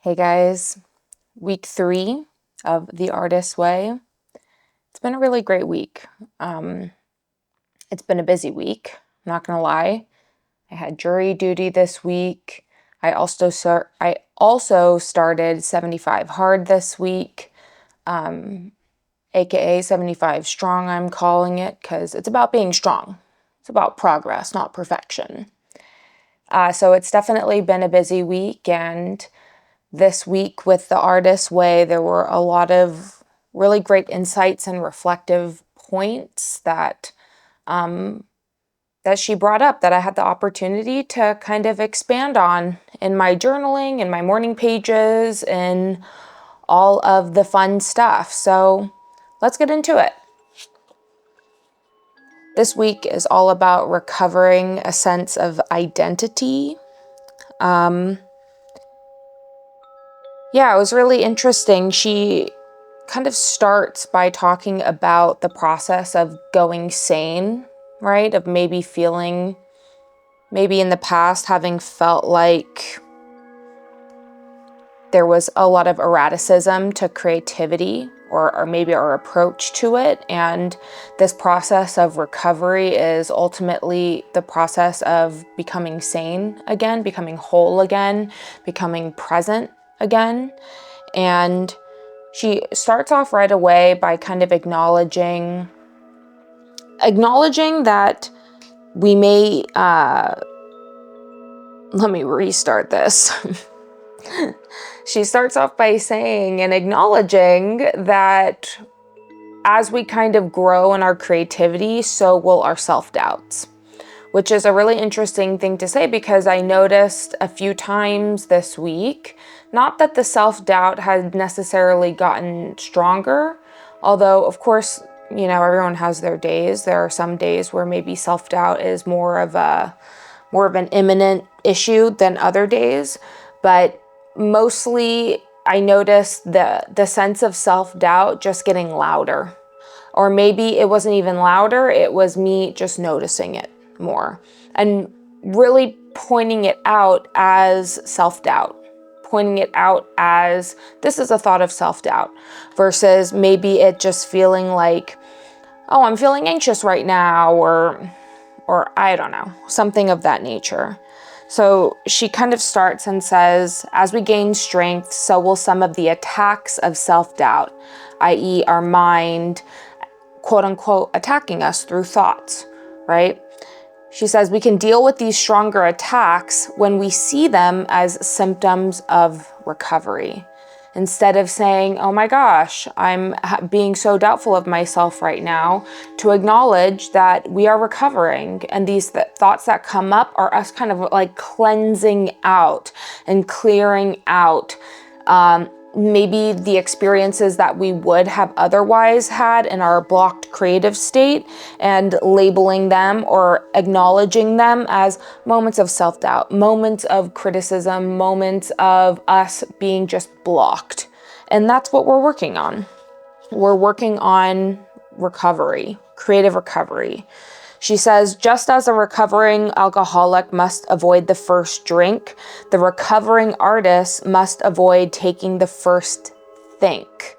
Hey guys, week 3 of The Artist's Way. It's been a really great week. It's been a busy week, I'm not gonna lie. I had jury duty this week. I also started 75 Hard this week, aka 75 Strong, I'm calling it, because it's about being strong. It's about progress, not perfection. So it's definitely been a busy week, and this week with The Artist's Way, there were a lot of really great insights and reflective points that she brought up that I had the opportunity to kind of expand on in my journaling, in my morning pages, and all of the fun stuff. So let's get into it. This week is all about recovering a sense of identity. Yeah, it was really interesting. She kind of starts by talking about the process of going sane, right? Of maybe in the past having felt like there was a lot of erraticism to creativity or maybe our approach to it. And this process of recovery is ultimately the process of becoming sane again, becoming whole again, becoming present again. And she starts off right away by kind of acknowledging that we may, let me restart this. She starts off by saying and acknowledging that as we kind of grow in our creativity, so will our self-doubts, which is a really interesting thing to say because I noticed a few times this week, not that the self-doubt had necessarily gotten stronger, although of course, you know, everyone has their days. There are some days where maybe self-doubt is more of an imminent issue than other days, but mostly I noticed the sense of self-doubt just getting louder. Or maybe it wasn't even louder, it was me just noticing it more and really pointing it out as self-doubt, pointing it out as this is a thought of self-doubt versus maybe it just feeling like, oh, I'm feeling anxious right now, or I don't know, something of that nature. So she kind of starts and says, as we gain strength, so will some of the attacks of self-doubt, i.e. our mind, quote unquote, attacking us through thoughts, right? She says we can deal with these stronger attacks when we see them as symptoms of recovery. Instead of saying, oh my gosh, I'm being so doubtful of myself right now, to acknowledge that we are recovering and these thoughts that come up are us kind of like cleansing out and clearing out maybe the experiences that we would have otherwise had in our blocked creative state and labeling them or acknowledging them as moments of self-doubt, moments of criticism, moments of us being just blocked. And that's what we're working on. We're working on recovery, creative recovery. She says, just as a recovering alcoholic must avoid the first drink, the recovering artist must avoid taking the first think.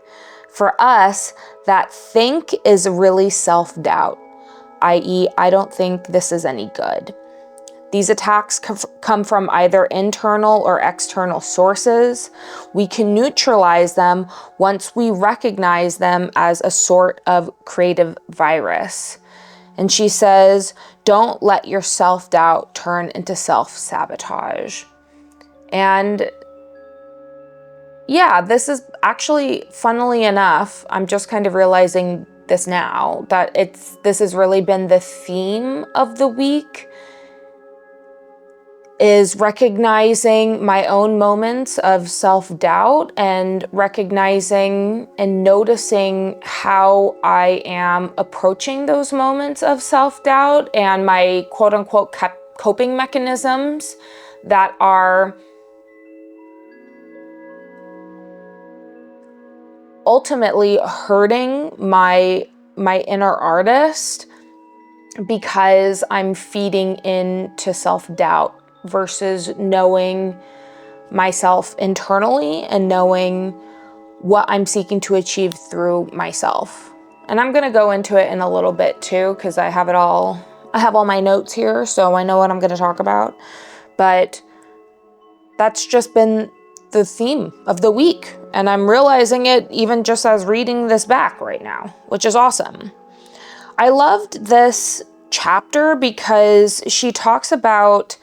For us, that think is really self-doubt, i.e., I don't think this is any good. These attacks come from either internal or external sources. We can neutralize them once we recognize them as a sort of creative virus. And she says, don't let your self-doubt turn into self-sabotage. And yeah, this is actually, funnily enough, I'm just kind of realizing this now, that this has really been the theme of the week, is recognizing my own moments of self-doubt and recognizing and noticing how I am approaching those moments of self-doubt and my quote-unquote coping mechanisms that are ultimately hurting my inner artist because I'm feeding into self-doubt versus knowing myself internally and knowing what I'm seeking to achieve through myself. And I'm going to go into it in a little bit too, because I have all my notes here, so I know what I'm going to talk about. But that's just been the theme of the week. And I'm realizing it even just as reading this back right now, which is awesome. I loved this chapter because she talks about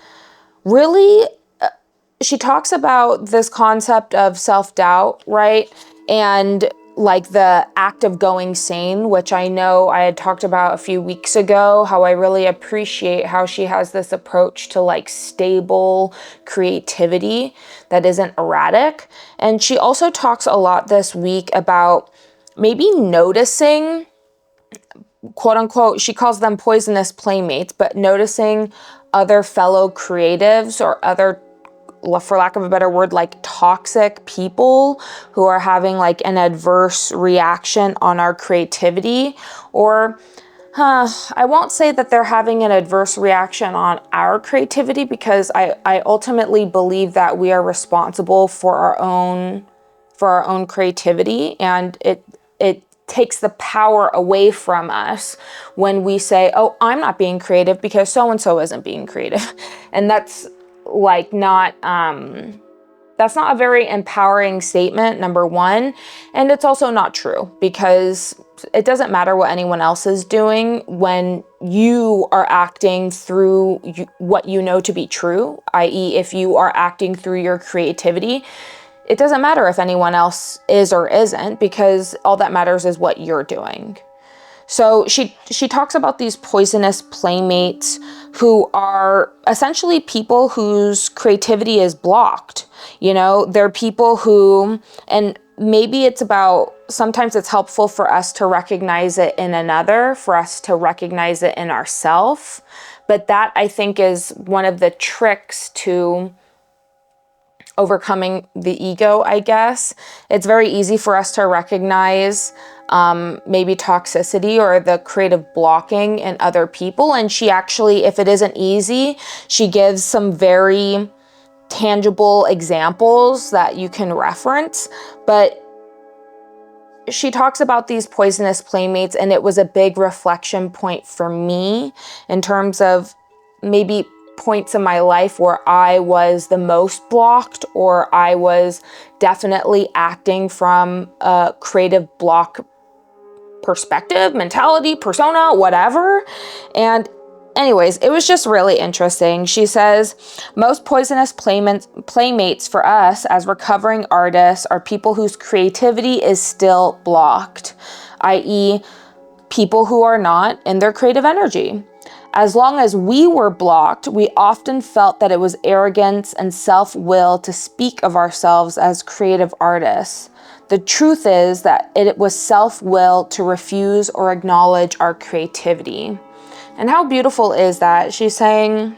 this concept of self-doubt, right? And like the act of going sane, which I know I had talked about a few weeks ago, how I really appreciate how she has this approach to like stable creativity that isn't erratic. And she also talks a lot this week about maybe noticing, quote unquote, she calls them poisonous playmates, but noticing other fellow creatives or other, for lack of a better word, like toxic people who are having like an adverse reaction on our creativity. Or I won't say that they're having an adverse reaction on our creativity, because I ultimately believe that we are responsible for our own creativity, and it takes the power away from us when we say, oh, I'm not being creative because so-and-so isn't being creative. And that's like that's not a very empowering statement, number one. And it's also not true, because it doesn't matter what anyone else is doing when you are acting through what you know to be true, i.e. if you are acting through your creativity, it doesn't matter if anyone else is or isn't, because all that matters is what you're doing. So she talks about these poisonous playmates who are essentially people whose creativity is blocked. You know, they're people who, and maybe sometimes it's helpful for us to recognize it in another, for us to recognize it in ourselves. But that, I think, is one of the tricks to overcoming the ego, I guess. It's very easy for us to recognize maybe toxicity or the creative blocking in other people. And she actually, if it isn't easy, she gives some very tangible examples that you can reference. But she talks about these poisonous playmates, and it was a big reflection point for me in terms of maybe points in my life where I was the most blocked, or I was definitely acting from a creative block perspective, mentality, persona, whatever. And anyways, it was just really interesting. She says, most poisonous playmates for us as recovering artists are people whose creativity is still blocked, i.e. people who are not in their creative energy. As long as we were blocked, we often felt that it was arrogance and self-will to speak of ourselves as creative artists. The truth is that it was self-will to refuse or acknowledge our creativity. And how beautiful is that? She's saying,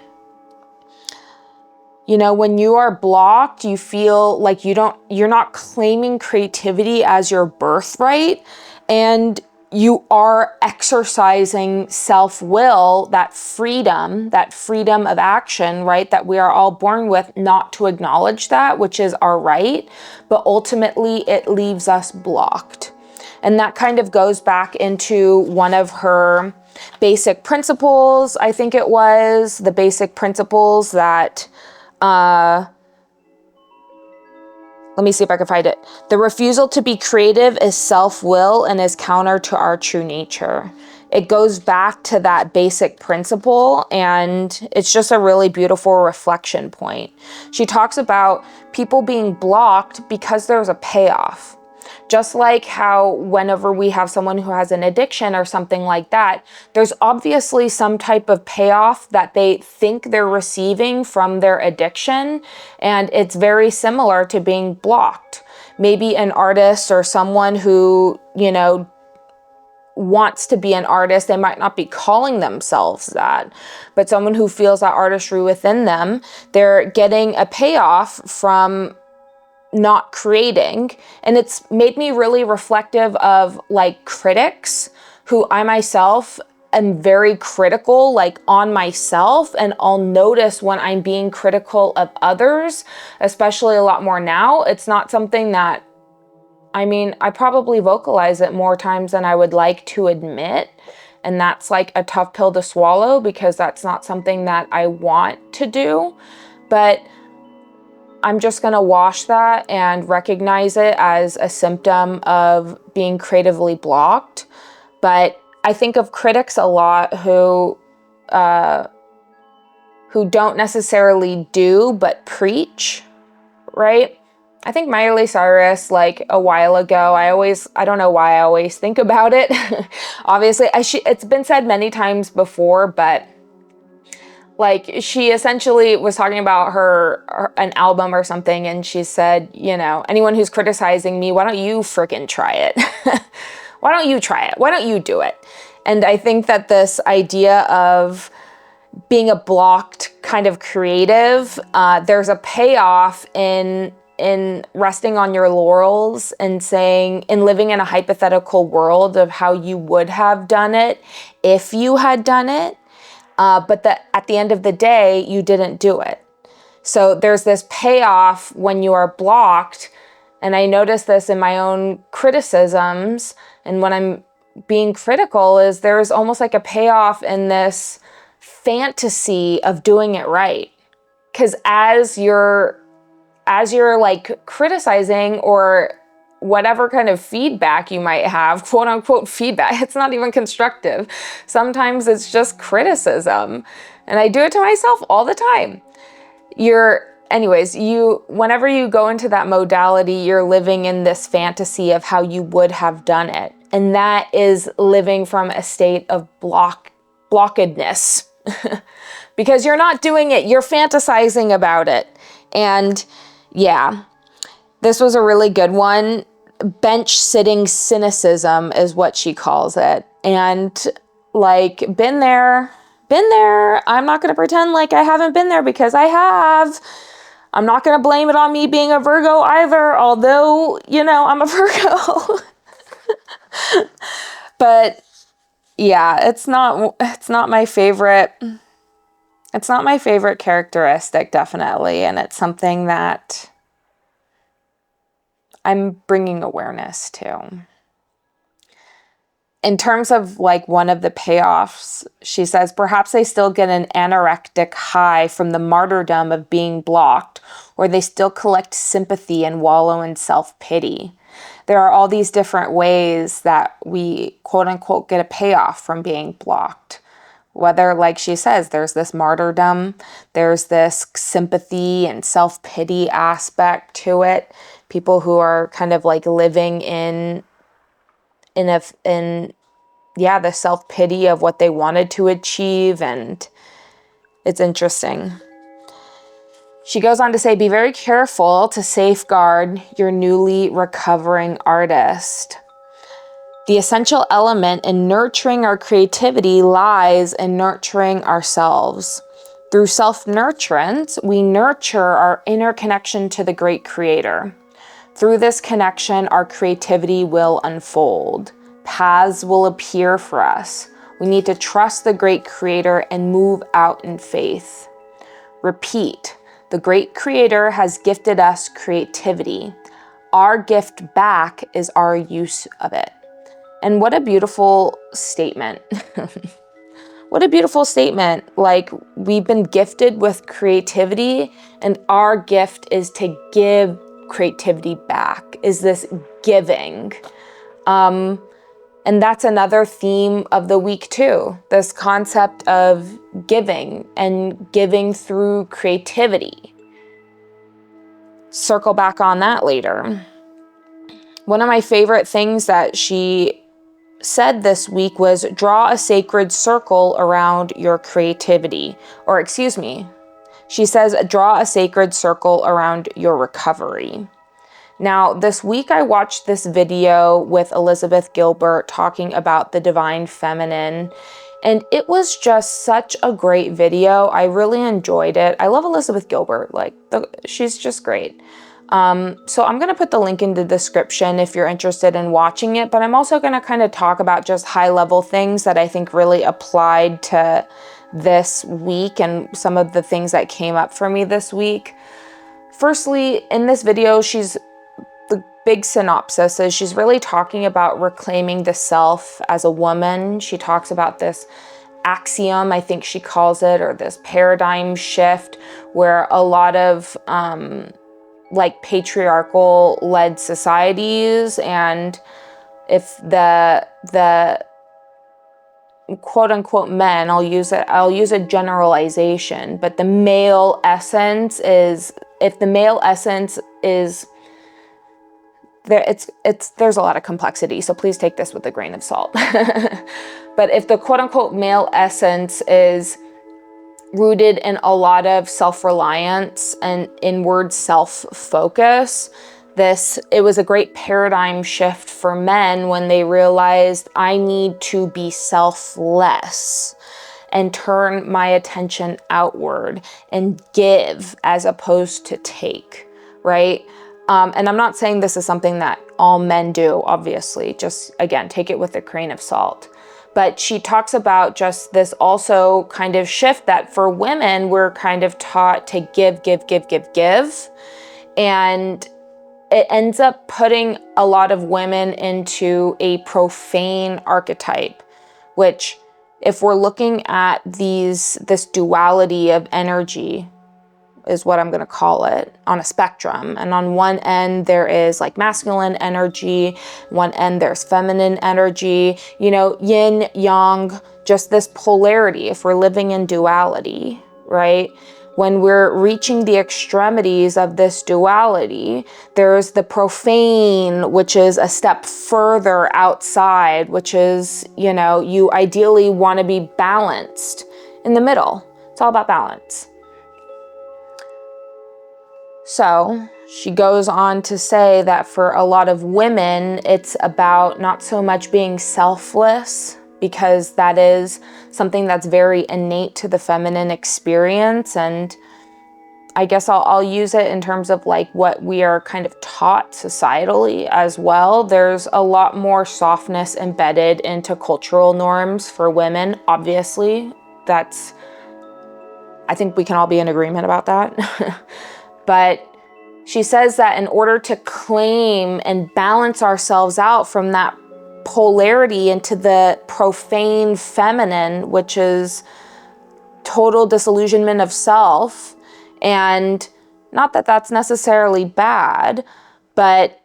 you know, when you are blocked, you feel like you're not claiming creativity as your birthright, and you are exercising self-will, that freedom of action, right? That we are all born with, not to acknowledge that, which is our right, but ultimately it leaves us blocked. And that kind of goes back into one of her basic principles. I think it was the basic principles that, let me see if I can find it. The refusal to be creative is self-will and is counter to our true nature. It goes back to that basic principle, and it's just a really beautiful reflection point. She talks about people being blocked because there's a payoff. Just like how whenever we have someone who has an addiction or something like that, there's obviously some type of payoff that they think they're receiving from their addiction. And it's very similar to being blocked. Maybe an artist or someone who, you know, wants to be an artist, they might not be calling themselves that, but someone who feels that artistry within them, they're getting a payoff from not creating. And it's made me really reflective of like critics who I myself am very critical, like on myself, and I'll notice when I'm being critical of others, especially a lot more now. It's not something that, I mean, I probably vocalize it more times than I would like to admit. And that's like a tough pill to swallow because that's not something that I want to do. But I'm just going to wash that and recognize it as a symptom of being creatively blocked. But I think of critics a lot who don't necessarily do, but preach, right? I think Miley Cyrus, like a while ago, I don't know why I always think about it. Obviously, it's been said many times before, but like she essentially was talking about an album or something, and she said, you know, anyone who's criticizing me, why don't you freaking try it? Why don't you try it? Why don't you do it? And I think that this idea of being a blocked kind of creative, there's a payoff in resting on your laurels and saying, in living in a hypothetical world of how you would have done it if you had done it. But that at the end of the day, you didn't do it. So there's this payoff when you are blocked. And I notice this in my own criticisms. And when I'm being critical, is there's almost like a payoff in this fantasy of doing it right. Because as you're like criticizing or whatever kind of feedback you might have, quote unquote feedback, it's not even constructive. Sometimes it's just criticism. And I do it to myself all the time. Whenever you go into that modality, you're living in this fantasy of how you would have done it. And that is living from a state of blockedness. Because you're not doing it, you're fantasizing about it. And yeah, this was a really good one. Bench sitting cynicism is what she calls it. And like, been there. I'm not going to pretend like I haven't been there because I have. I'm not going to blame it on me being a Virgo either, although, you know, I'm a Virgo. But yeah, it's not my favorite. It's not my favorite characteristic, definitely. And it's something that I'm bringing awareness to. In terms of like one of the payoffs, she says, perhaps they still get an anorectic high from the martyrdom of being blocked, or they still collect sympathy and wallow in self-pity. There are all these different ways that we, quote unquote, get a payoff from being blocked. Whether, like she says, there's this martyrdom, there's this sympathy and self-pity aspect to it. People who are kind of like living in the self-pity of what they wanted to achieve, and it's interesting. She goes on to say, be very careful to safeguard your newly recovering artist. The essential element in nurturing our creativity lies in nurturing ourselves. Through self-nurturance, we nurture our inner connection to the great creator. Through this connection, our creativity will unfold. Paths will appear for us. We need to trust the great creator and move out in faith. Repeat, the great creator has gifted us creativity. Our gift back is our use of it. And what a beautiful statement. What a beautiful statement. Like, we've been gifted with creativity, and our gift is to give creativity back, is this giving. And that's another theme of the week too, this concept of giving and giving through creativity. Circle back on that later. One of my favorite things that she said this week was draw a sacred circle around your creativity. Or excuse me, she says draw a sacred circle around your recovery. Now, this week I watched this video with Elizabeth Gilbert talking about the divine feminine, and it was just such a great video. I really enjoyed it. I love Elizabeth Gilbert. She's just great. So I'm going to put the link in the description if you're interested in watching it, but I'm also going to kind of talk about just high level things that I think really applied to this week and some of the things that came up for me this week. Firstly, in this video, the big synopsis is she's really talking about reclaiming the self as a woman. She talks about this axiom, I think she calls it, or this paradigm shift where a lot of like patriarchal led societies, and if the quote unquote men, I'll use a generalization, but the male essence is, if the male essence is there, there's a lot of complexity, so please take this with a grain of salt. But if the quote unquote male essence is rooted in a lot of self-reliance and inward self-focus, it was a great paradigm shift for men when they realized, I need to be selfless and turn my attention outward and give as opposed to take, right? And I'm not saying this is something that all men do, obviously, just again, take it with a grain of salt. But she talks about just this also kind of shift that for women, we're kind of taught to give. And it ends up putting a lot of women into a profane archetype, which if we're looking at this duality of energy, is what I'm going to call it, on a spectrum. And on one end, there is like masculine energy. One end, there's feminine energy, yin, yang, just this polarity. If we're living in duality, right? When we're reaching the extremities of this duality, there's the profane, which is a step further outside, which is, you ideally want to be balanced in the middle. It's all about balance. So she goes on to say that for a lot of women, it's about not so much being selfless, because that is something that's very innate to the feminine experience. And I guess I'll use it in terms of like what we are kind of taught societally as well. There's a lot more softness embedded into cultural norms for women, obviously. I think we can all be in agreement about that. But she says that in order to claim and balance ourselves out from that polarity into the profane feminine, which is total disillusionment of self, and not that that's necessarily bad, but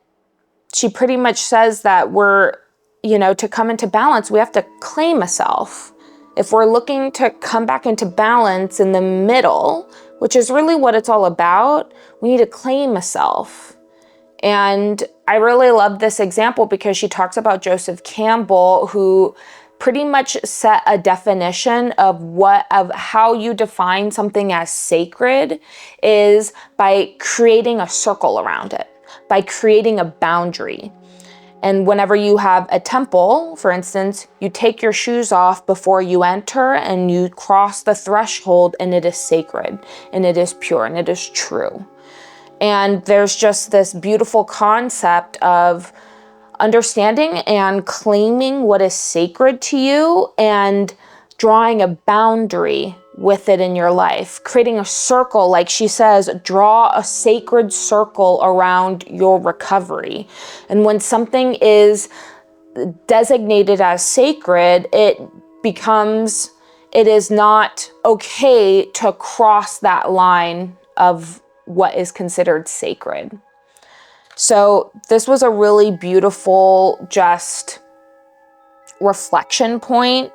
she pretty much says that to come into balance, we have to claim a self. If we're looking to come back into balance in the middle, which is really what it's all about, we need to claim a self. And I really love this example because she talks about Joseph Campbell, who pretty much set a definition of how you define something as sacred is by creating a circle around it, by creating a boundary. And whenever you have a temple, for instance, you take your shoes off before you enter and you cross the threshold, and it is sacred and it is pure and it is true. And there's just this beautiful concept of understanding and claiming what is sacred to you and drawing a boundary with it in your life, creating a circle. Like she says, draw a sacred circle around your recovery. And when something is designated as sacred, it is not okay to cross that line of what is considered sacred. So this was a really beautiful, just reflection point.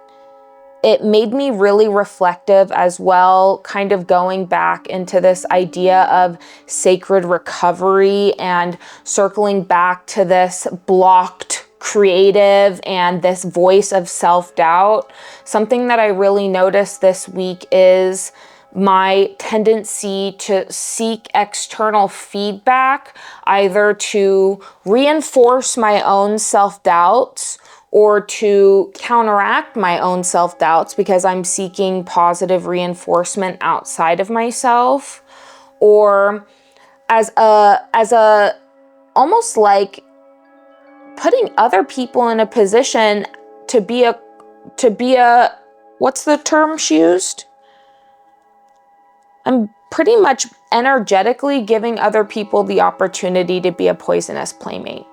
It made me really reflective as well, kind of going back into this idea of sacred recovery and circling back to this blocked creative and this voice of self-doubt. Something that I really noticed this week is my tendency to seek external feedback, either to reinforce my own self-doubts or to counteract my own self-doubts because I'm seeking positive reinforcement outside of myself. Or as a almost like putting other people in a position to be a what's the term she used? I'm pretty much energetically giving other people the opportunity to be a poisonous playmate.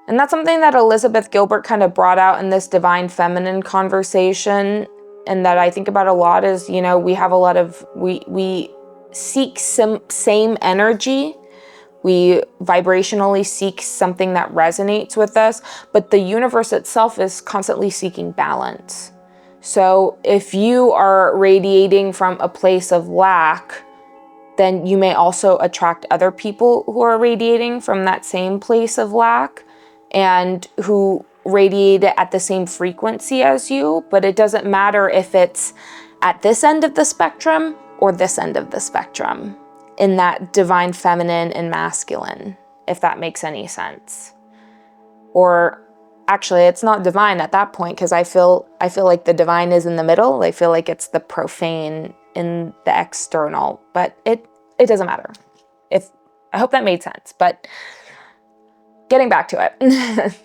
And that's something that Elizabeth Gilbert kind of brought out in this divine feminine conversation, and that I think about a lot is, you know, we have a lot of, we seek same energy. We vibrationally seek something that resonates with us, but the universe itself is constantly seeking balance. So if you are radiating from a place of lack, then you may also attract other people who are radiating from that same place of lack and who radiate at the same frequency as you. But it doesn't matter if it's at this end of the spectrum or this end of the spectrum in that divine feminine and masculine, if that makes any sense. Or actually, it's not divine at that point, because I feel like the divine is in the middle. I feel like it's the profane in the external, but it doesn't matter. I hope that made sense, but getting back to it.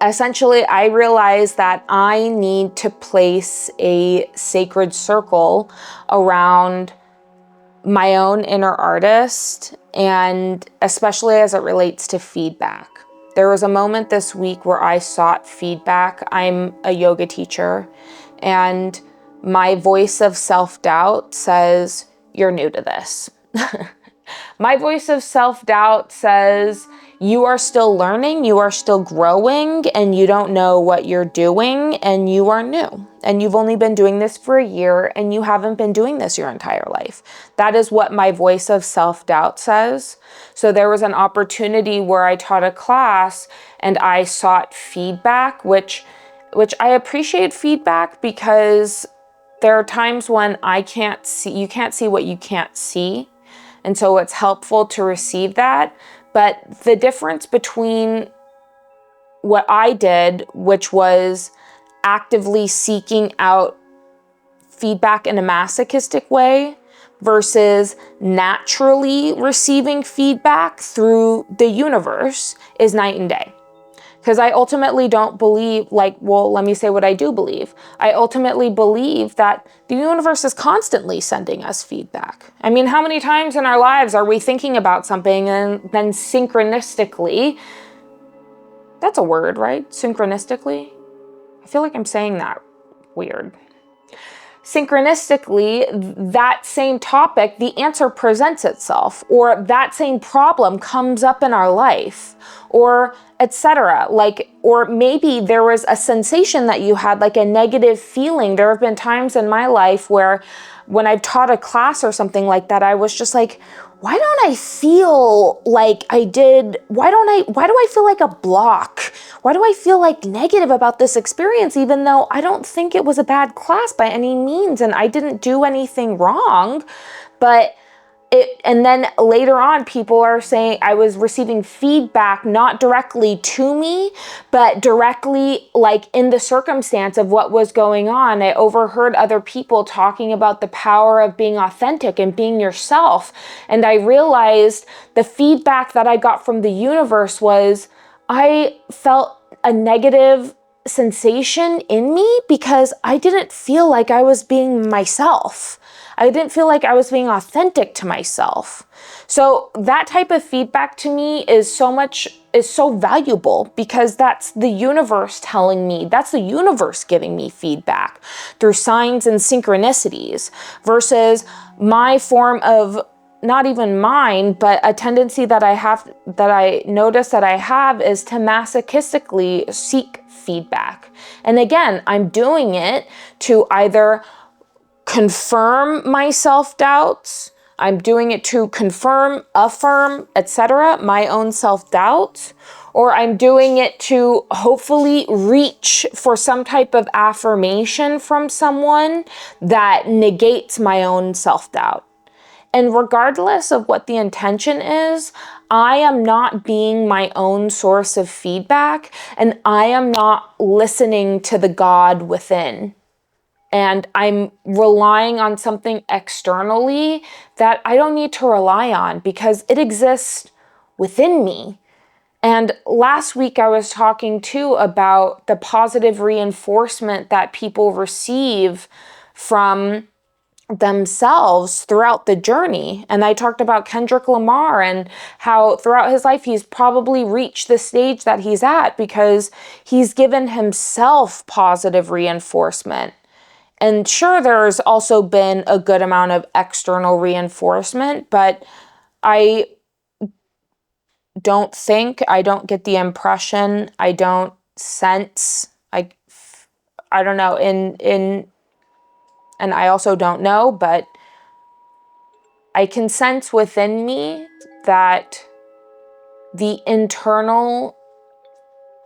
Essentially, I realized that I need to place a sacred circle around my own inner artist, and especially as it relates to feedback. There was a moment this week where I sought feedback. I'm a yoga teacher, and my voice of self-doubt says, "You're new to this." My voice of self-doubt says, "You are still learning, you are still growing, and you don't know what you're doing, and you are new. And you've only been doing this for a year, and you haven't been doing this your entire life." That is what my voice of self-doubt says. So there was an opportunity where I taught a class and I sought feedback, which I appreciate feedback, because there are times when you can't see what you can't see. And so it's helpful to receive that. But the difference between what I did, which was actively seeking out feedback in a masochistic way, versus naturally receiving feedback through the universe, is night and day. Because I ultimately don't believe, let me say what I do believe. I ultimately believe that the universe is constantly sending us feedback. I mean, how many times in our lives are we thinking about something and then synchronistically, that's a word, right? Synchronistically? I feel like I'm saying that weird. Synchronistically, that same topic, the answer presents itself, or that same problem comes up in our life, or etc. Or maybe there was a sensation that you had, like a negative feeling. There have been times in my life where when I've taught a class or something like that, I was just like, why don't I feel like I did? Why do I feel like a block? Why do I feel like negative about this experience, even though I don't think it was a bad class by any means and I didn't do anything wrong? And then later on, people are saying I was receiving feedback, not directly to me, but directly in the circumstance of what was going on. I overheard other people talking about the power of being authentic and being yourself. And I realized the feedback that I got from the universe was I felt a negative sensation in me because I didn't feel like I was being myself. I didn't feel like I was being authentic to myself. So that type of feedback to me is so valuable, because that's the universe telling me, that's the universe giving me feedback through signs and synchronicities, versus my form of, not even mine, but a tendency that I notice that I have is to masochistically seek feedback. And again, I'm doing it to either confirm my self-doubts, I'm doing it to confirm, affirm, etc., my own self-doubts, or I'm doing it to hopefully reach for some type of affirmation from someone that negates my own self-doubt. And regardless of what the intention is, I am not being my own source of feedback, and I am not listening to the God within. and I'm relying on something externally that I don't need to rely on because it exists within me. And last week I was talking too about the positive reinforcement that people receive from themselves throughout the journey. And I talked about Kendrick Lamar and how throughout his life he's probably reached the stage that he's at because he's given himself positive reinforcement. And sure, there's also been a good amount of external reinforcement, but I I don't get the impression, I don't sense, I don't know, and I also don't know, but I can sense within me that the internal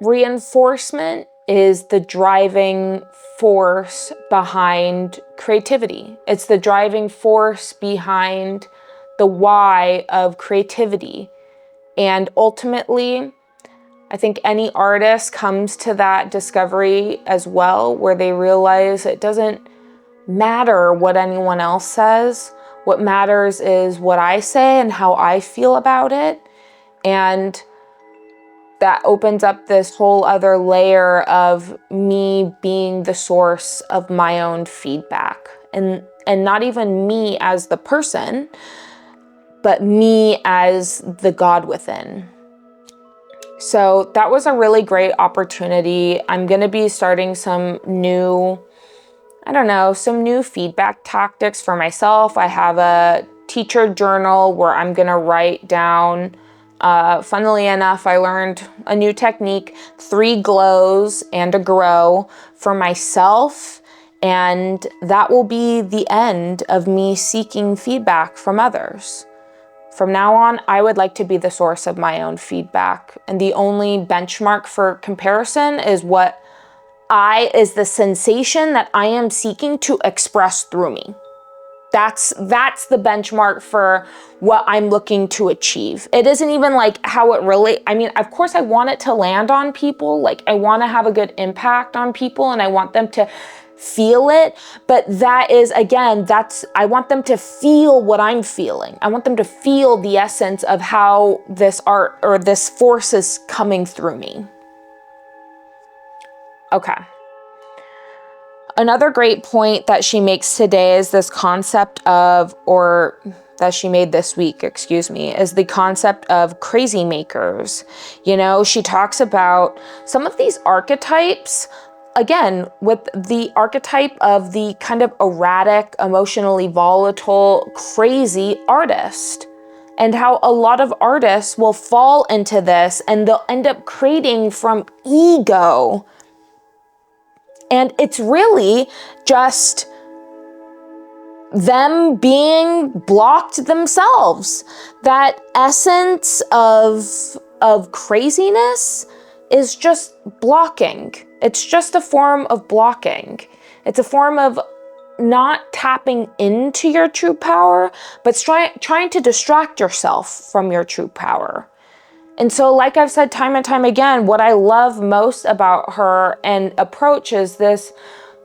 reinforcement is the driving force behind creativity. It's the driving force behind the why of creativity. And ultimately, I think any artist comes to that discovery as well, where they realize it doesn't matter what anyone else says. What matters is what I say and how I feel about it. And that opens up this whole other layer of me being the source of my own feedback. And not even me as the person, but me as the God within. So that was a really great opportunity. I'm going to be starting some new feedback tactics for myself. I have a teacher journal where I'm going to write down, funnily enough, I learned a new technique, 3 glows and a grow for myself. And that will be the end of me seeking feedback from others. From now on, I would like to be the source of my own feedback. And the only benchmark for comparison is the sensation that I am seeking to express through me. That's the benchmark for what I'm looking to achieve. It isn't even like how it really, I mean, of course I want it to land on people. Like I want to have a good impact on people and I want them to feel it. But that is, again, I want them to feel what I'm feeling. I want them to feel the essence of how this art or this force is coming through me. Okay. Another great point that she makes today is this concept of, or that she made this week, is the concept of crazymakers. You know, she talks about some of these archetypes, again, with the archetype of the kind of erratic, emotionally volatile, crazy artist. And how a lot of artists will fall into this and they'll end up creating from ego. And it's really just them being blocked themselves. That essence of craziness is just blocking. It's just a form of blocking. It's a form of not tapping into your true power, but trying to distract yourself from your true power. And so, like I've said time and time again, what I love most about her and approach is this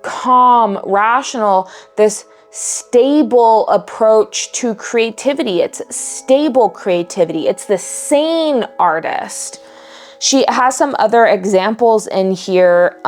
calm, rational, this stable approach to creativity. It's stable creativity. It's the sane artist. She has some other examples in here.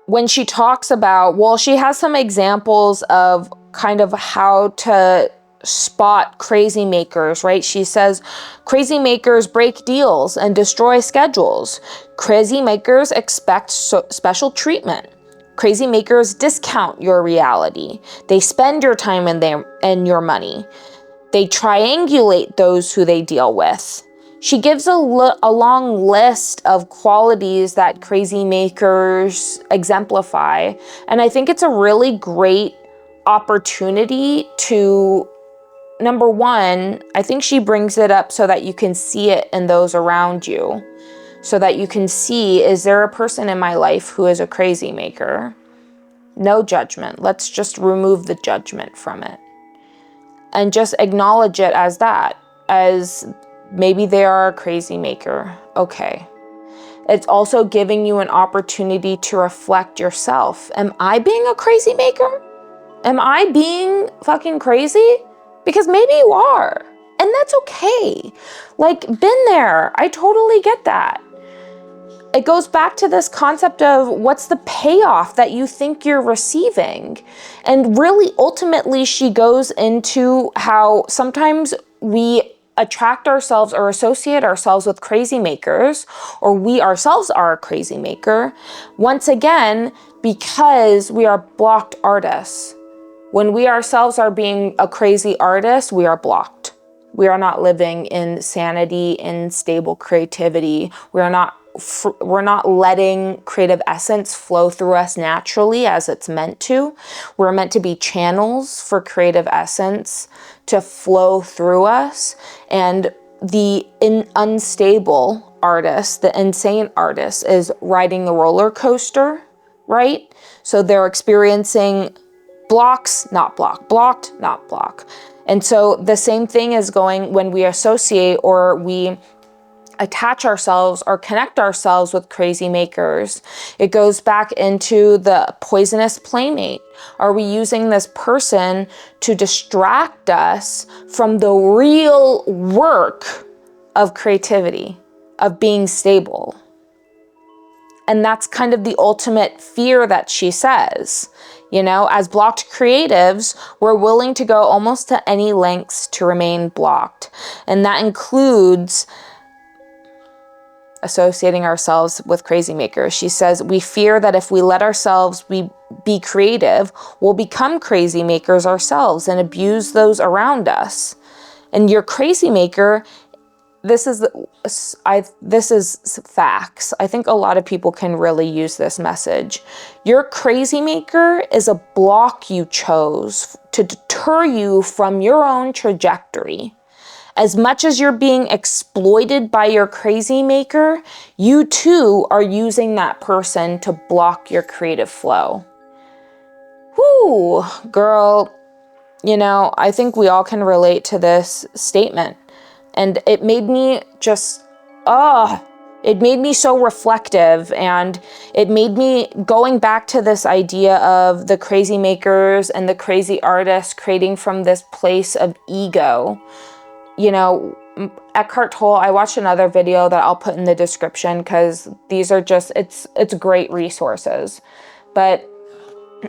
When she talks about, she has some examples of kind of how to spot crazy makers, right? She says, crazy makers break deals and destroy schedules. Crazy makers expect special treatment. Crazy makers discount your reality. They spend your time and your money. They triangulate those who they deal with. She gives a long list of qualities that crazy makers exemplify. And I think it's a really great opportunity to, number one, I think she brings it up so that you can see it in those around you. So that you can see, is there a person in my life who is a crazy maker? No judgment. Let's just remove the judgment from it. And just acknowledge it as that, as maybe they are a crazy maker. Okay. It's also giving you an opportunity to reflect yourself. Am I being a crazy maker? Am I being fucking crazy? Because maybe you are. And that's okay. Like, been there. I totally get that. It goes back to this concept of what's the payoff that you think you're receiving. And really, ultimately, she goes into how sometimes we attract ourselves or associate ourselves with crazy makers, or we ourselves are a crazy maker, once again, because we are blocked artists. When we ourselves are being a crazy artist, we are blocked. We are not living in sanity, in stable creativity. We're not letting creative essence flow through us naturally as it's meant to. We're meant to be channels for creative essence to flow through us. And the unstable artist, the insane artist, is riding the roller coaster, right? So they're experiencing blocks, not block, blocked, not block. And so the same thing is going when we associate or we attach ourselves or connect ourselves with crazy makers. It goes back into the poisonous playmate. Are we using this person to distract us from the real work of creativity, of being stable? And that's kind of the ultimate fear that she says. You know, as blocked creatives, we're willing to go almost to any lengths to remain blocked. And that includes associating ourselves with crazy makers. She says, we fear that if we let ourselves be creative, we'll become crazy makers ourselves and abuse those around us. And your crazy maker, this is facts. I think a lot of people can really use this message. Your crazy maker is a block you chose to deter you from your own trajectory. As much as you're being exploited by your crazy maker, you too are using that person to block your creative flow. Whoo, girl, you know, I think we all can relate to this statement. And it made me just, it made me so reflective, and it made me going back to this idea of the crazy makers and the crazy artists creating from this place of ego. You know, Eckhart Tolle, I watched another video that I'll put in the description because these are just, it's great resources. But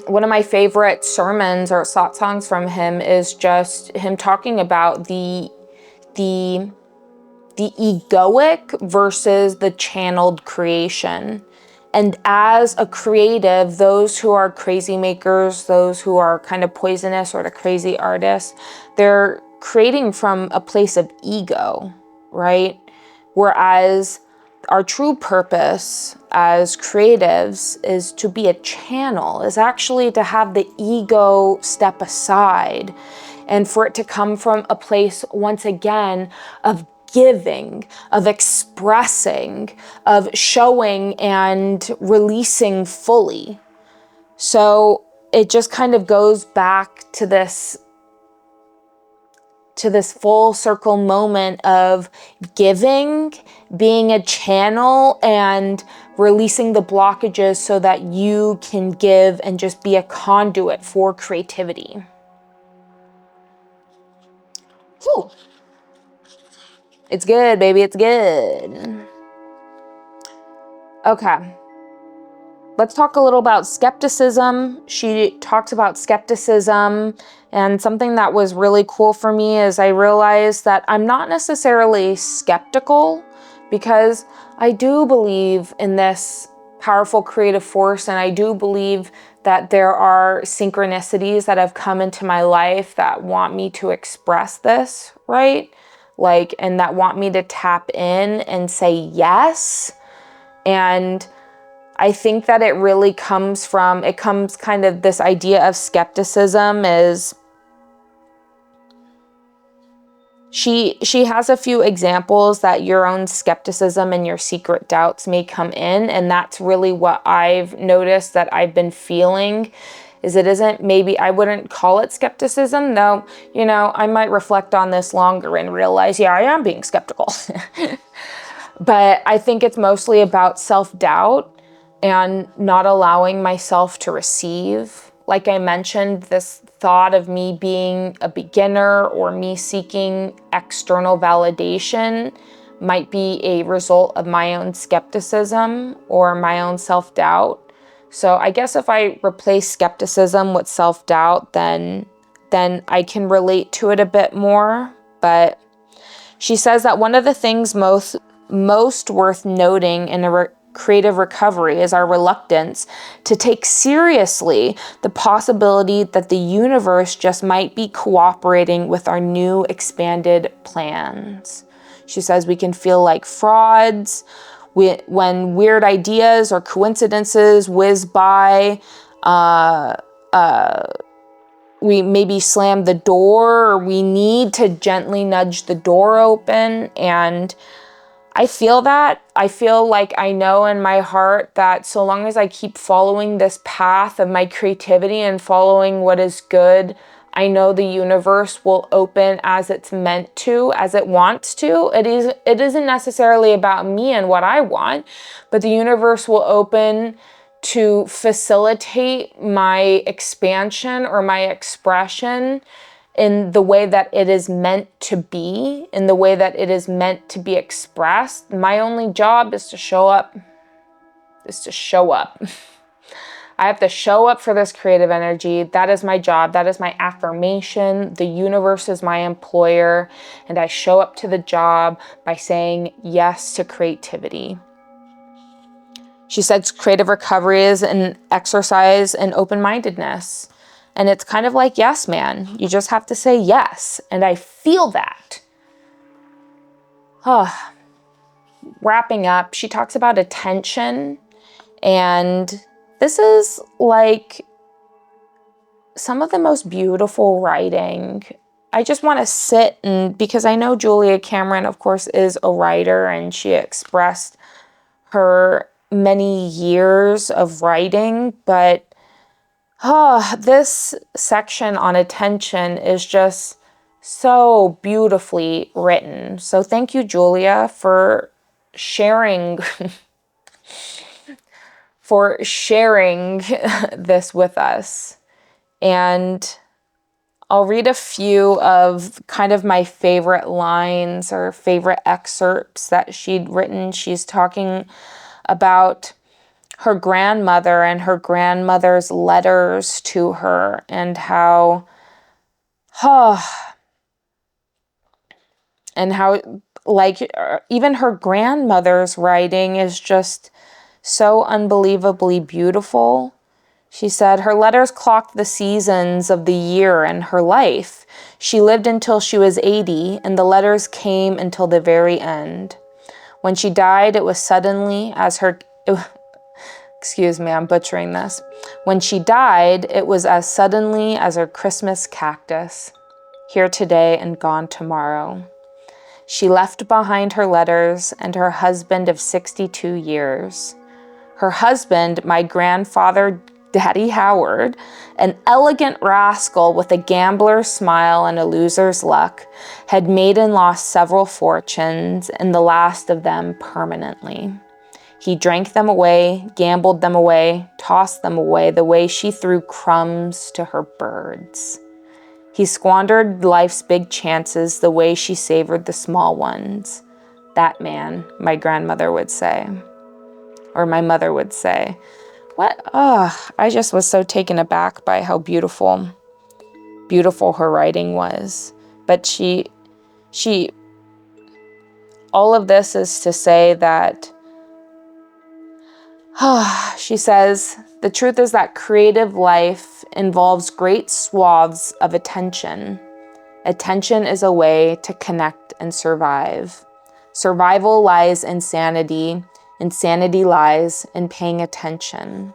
one of my favorite sermons or thought songs from him is just him talking about the egoic versus the channeled creation. And as a creative, those who are crazy makers, those who are kind of poisonous or the crazy artists, they're creating from a place of ego, right? Whereas our true purpose as creatives is to be a channel, is actually to have the ego step aside and for it to come from a place, once again, of giving, of expressing, of showing and releasing fully. So it just kind of goes back to this full circle moment of giving, being a channel, and releasing the blockages so that you can give and just be a conduit for creativity. Whew. It's good, baby, it's good. Okay. Let's talk a little about skepticism. She talks about skepticism, and something that was really cool for me is I realized that I'm not necessarily skeptical, because I do believe in this powerful creative force, and I do believe that there are synchronicities that have come into my life that want me to express this, right? Like, and that want me to tap in and say yes. And I think that it really comes kind of this idea of skepticism is she has a few examples that your own skepticism and your secret doubts may come in. And that's really what I've noticed that I've been feeling is it isn't, maybe I wouldn't call it skepticism, though, you know, I might reflect on this longer and realize, yeah, I am being skeptical. But I think it's mostly about self-doubt and not allowing myself to receive. Like I mentioned, this thought of me being a beginner or me seeking external validation might be a result of my own skepticism or my own self-doubt. So I guess if I replace skepticism with self-doubt, then I can relate to it a bit more. But she says that one of the things most worth noting in a creative recovery is our reluctance to take seriously the possibility that the universe just might be cooperating with our new expanded plans. She says we can feel like frauds when weird ideas or coincidences whiz by. We maybe slam the door, or we need to gently nudge the door open. And I feel that. I feel like I know in my heart that so long as I keep following this path of my creativity and following what is good, I know the universe will open as it's meant to, as it wants to. It isn't necessarily about me and what I want, but the universe will open to facilitate my expansion or my expression in the way that it is meant to be, in the way that it is meant to be expressed. My only job is to show up. I have to show up for this creative energy. That is my job. That is my affirmation. The universe is my employer, and I show up to the job by saying yes to creativity. She says creative recovery is an exercise in open-mindedness. And it's kind of like yes, man. You just have to say yes. And I feel that. Wrapping up, she talks about attention. And this is like some of the most beautiful writing. I just want to sit and, because I know Julia Cameron, of course, is a writer, and she expressed her many years of writing, but this section on attention is just so beautifully written. So thank you, Julia, for sharing this with us. And I'll read a few of kind of my favorite lines or favorite excerpts that she'd written. She's talking about her grandmother and her grandmother's letters to her, and how like even her grandmother's writing is just so unbelievably beautiful. She said her letters clocked the seasons of the year in her life. She lived until she was 80, and the letters came until the very end. When she died, it was suddenly as her... Excuse me, I'm butchering this. When she died, it was as suddenly as her Christmas cactus, here today and gone tomorrow. She left behind her letters and her husband of 62 years. Her husband, my grandfather, Daddy Howard, an elegant rascal with a gambler's smile and a loser's luck, had made and lost several fortunes, and the last of them permanently. He drank them away, gambled them away, tossed them away the way she threw crumbs to her birds. He squandered life's big chances the way she savored the small ones. That man, my grandmother would say, or my mother would say. What? I just was so taken aback by how beautiful her writing was. But all of this is to say that, she says, the truth is that creative life involves great swaths of attention. Attention is a way to connect and survive. Survival lies in sanity. Insanity lies in paying attention.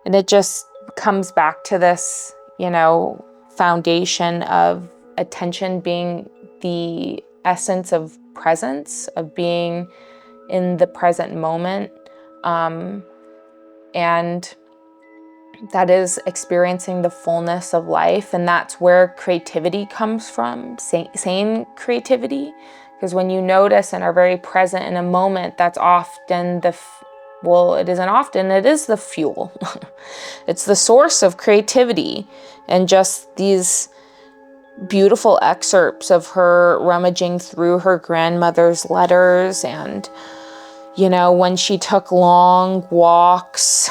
And it just comes back to this, foundation of attention being the essence of presence, of being in the present moment. And that is experiencing the fullness of life. And that's where creativity comes from, sane creativity. Because when you notice and are very present in a moment, that's often it isn't often, it is the fuel. It's the source of creativity. And just these beautiful excerpts of her rummaging through her grandmother's letters, and, you know, when she took long walks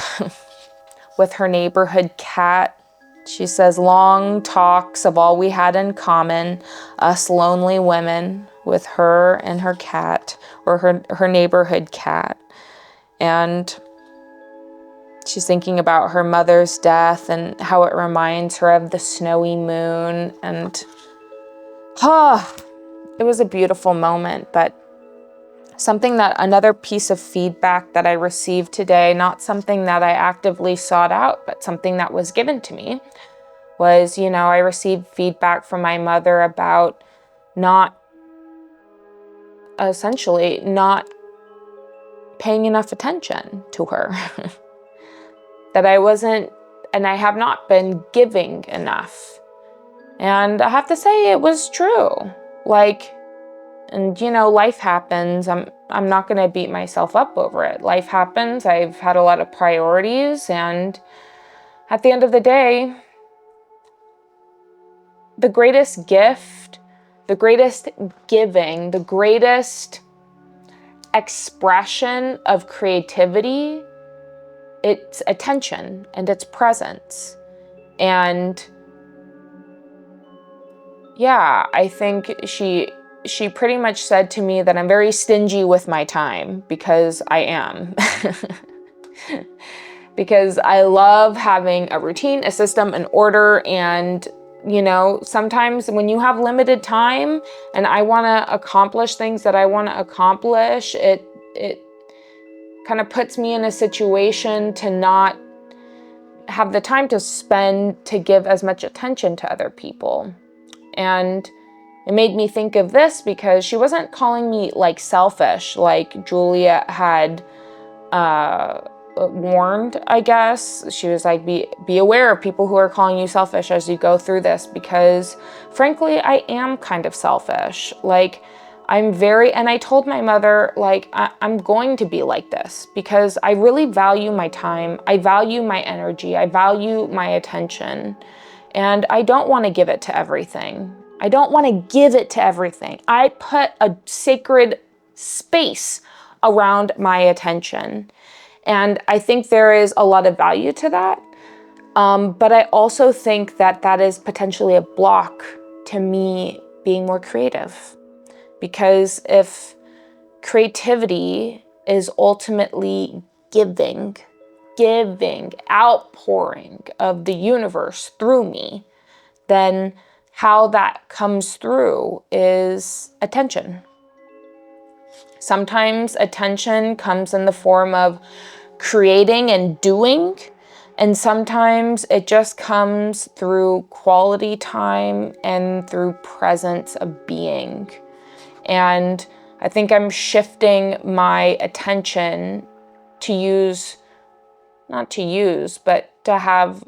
with her neighborhood cat. She says, long talks of all we had in common, us lonely women, with her and her cat, or her neighborhood cat. And she's thinking about her mother's death and how it reminds her of the snowy moon. And it was a beautiful moment. But another piece of feedback that I received today, not something that I actively sought out, but something that was given to me, was, you know, I received feedback from my mother about not paying enough attention to her. That I wasn't, and I have not been giving enough. And I have to say it was true. And you know, life happens. I'm not going to beat myself up over it. Life happens. I've had a lot of priorities, and at the end of the day, the greatest gift, the greatest giving, the greatest expression of creativity, it's attention and it's presence. And yeah, I think she pretty much said to me that I'm very stingy with my time, because I am. Because I love having a routine, a system, an order, and you know, sometimes when you have limited time and I want to accomplish things that I want to accomplish, it kind of puts me in a situation to not have the time to spend to give as much attention to other people. And it made me think of this, because she wasn't calling me like selfish, like Julia had warned, I guess. She was like, be aware of people who are calling you selfish as you go through this, because frankly, I am kind of selfish. Like, and I told my mother, like, I'm going to be like this, because I really value my time. I value my energy. I value my attention. And I don't want to give it to everything. I don't want to give it to everything. I put a sacred space around my attention. And I think there is a lot of value to that. But I also think that that is potentially a block to me being more creative. Because if creativity is ultimately giving, outpouring of the universe through me, then how that comes through is attention. Sometimes attention comes in the form of creating and doing, and sometimes it just comes through quality time and through presence of being. And I think I'm shifting my attention not to use, but to have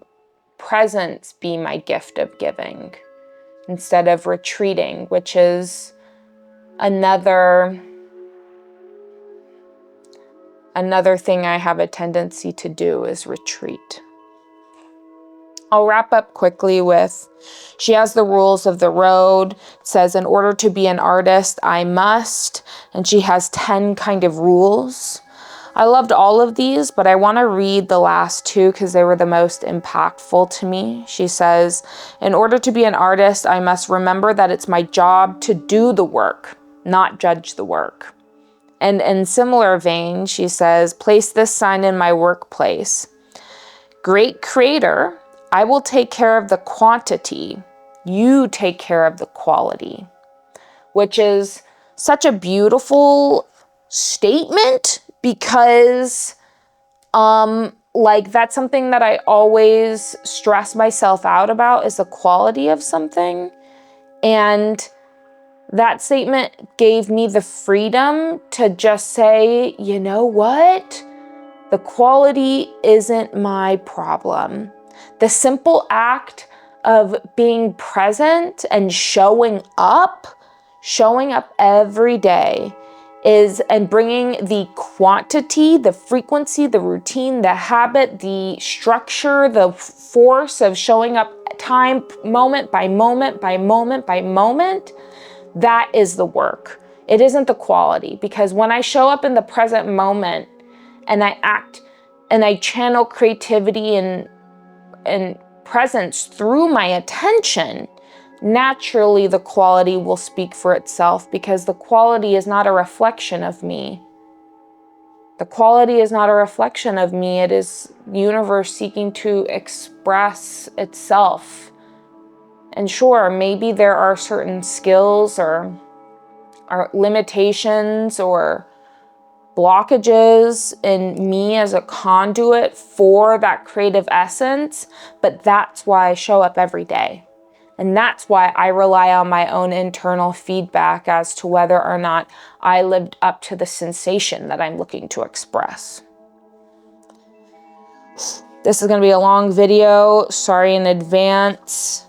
presence be my gift of giving instead of retreating, which is another thing I have a tendency to do, is retreat. I'll wrap up quickly with, she has the rules of the road. It says, in order to be an artist, I must. And she has 10 kind of rules. I loved all of these, but I want to read the last 2 because they were the most impactful to me. She says, in order to be an artist, I must remember that it's my job to do the work, not judge the work. And in similar vein, she says, place this sign in my workplace. Great creator, I will take care of the quantity. You take care of the quality. Which is such a beautiful statement, because that's something that I always stress myself out about, is the quality of something. And that statement gave me the freedom to just say, you know what? The quality isn't my problem. The simple act of being present and showing up Showing up every day and bringing the quantity, the frequency, the routine, the habit, the structure, the force of showing up time, moment by moment by moment by moment. That is the work. It isn't the quality, because when I show up in the present moment and I act and I channel creativity and presence through my attention, naturally the quality will speak for itself, because the quality is not a reflection of me. The quality is not a reflection of me. It is the universe seeking to express itself. And sure, maybe there are certain skills or limitations or blockages in me as a conduit for that creative essence, but that's why I show up every day. And that's why I rely on my own internal feedback as to whether or not I lived up to the sensation that I'm looking to express. This is going to be a long video. Sorry in advance.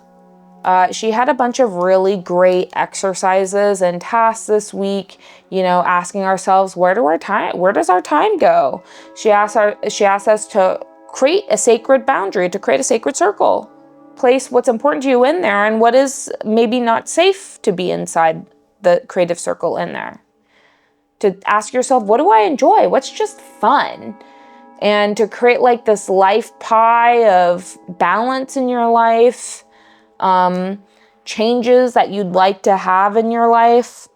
She had a bunch of really great exercises and tasks this week, asking ourselves, where does our time go? She asked us to create a sacred boundary, to create a sacred circle. Place what's important to you in there and what is maybe not safe to be inside the creative circle in there. To ask yourself, what do I enjoy? What's just fun? And to create like this life pie of balance in your life, changes that you'd like to have in your life.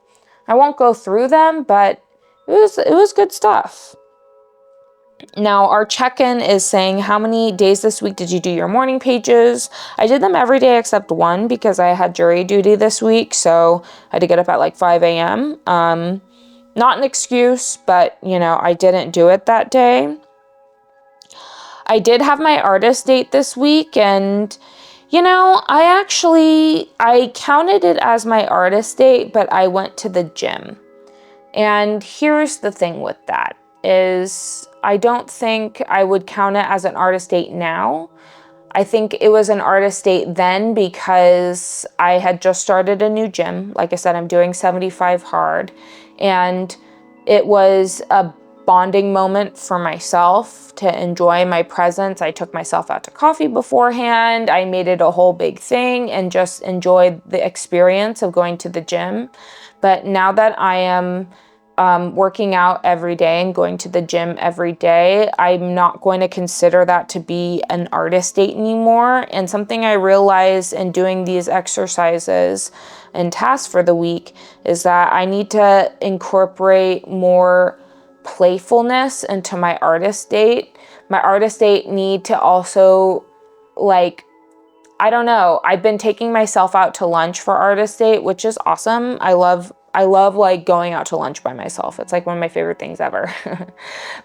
I won't go through them, but it was good stuff. Now, our check-in is saying, how many days this week did you do your morning pages? I did them every day except one because I had jury duty this week, so I had to get up at like 5 a.m. Not an excuse, but, I didn't do it that day. I did have my artist date this week, and, I counted it as my artist date, but I went to the gym. And here's the thing with that is I don't think I would count it as an artist date now. I think it was an artist date then because I had just started a new gym. Like I said, I'm doing 75 hard, and it was a bonding moment for myself to enjoy my presence. I took myself out to coffee beforehand. I made it a whole big thing and just enjoyed the experience of going to the gym. But now that I am working out every day and going to the gym every day, I'm not going to consider that to be an artist date anymore. And something I realized in doing these exercises and tasks for the week is that I need to incorporate more playfulness into my artist date. My artist date need to also, I don't know, I've been taking myself out to lunch for artist date, which is awesome. I love like going out to lunch by myself. It's like one of my favorite things ever.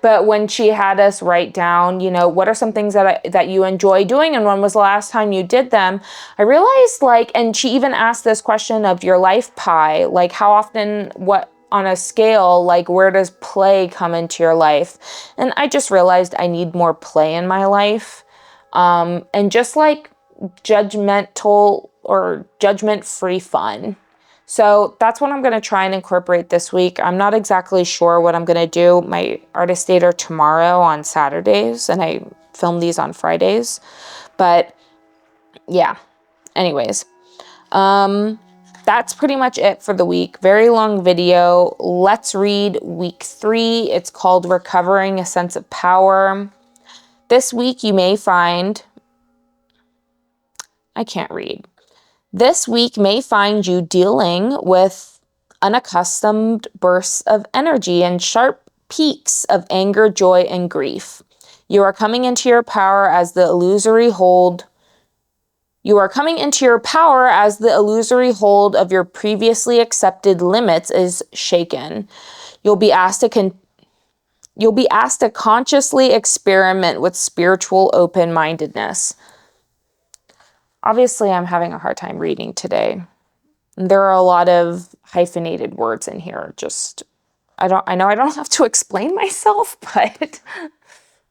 But when she had us write down, what are some things that you enjoy doing and when was the last time you did them, I realized and she even asked this question of your life pie, like how often, what on a scale, where does play come into your life? And I just realized I need more play in my life. And just judgmental or judgment-free fun. So that's what I'm going to try and incorporate this week. I'm not exactly sure what I'm going to do. My artist date are tomorrow on Saturdays, and I film these on Fridays. But yeah, anyways, that's pretty much it for the week. Very long video. Let's read week 3. It's called Recovering a Sense of Power. This week you may find, I can't read. This week may find you dealing with unaccustomed bursts of energy and sharp peaks of anger, joy, and grief. You are coming into your power as the illusory hold of your previously accepted limits is shaken. You'll be asked to consciously experiment with spiritual open-mindedness. Obviously, I'm having a hard time reading today. There are a lot of hyphenated words in here. I know I don't have to explain myself, but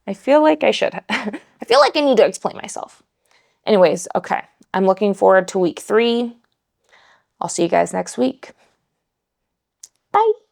I feel like I should. I feel like I need to explain myself. Anyways, okay. I'm looking forward to week 3. I'll see you guys next week. Bye.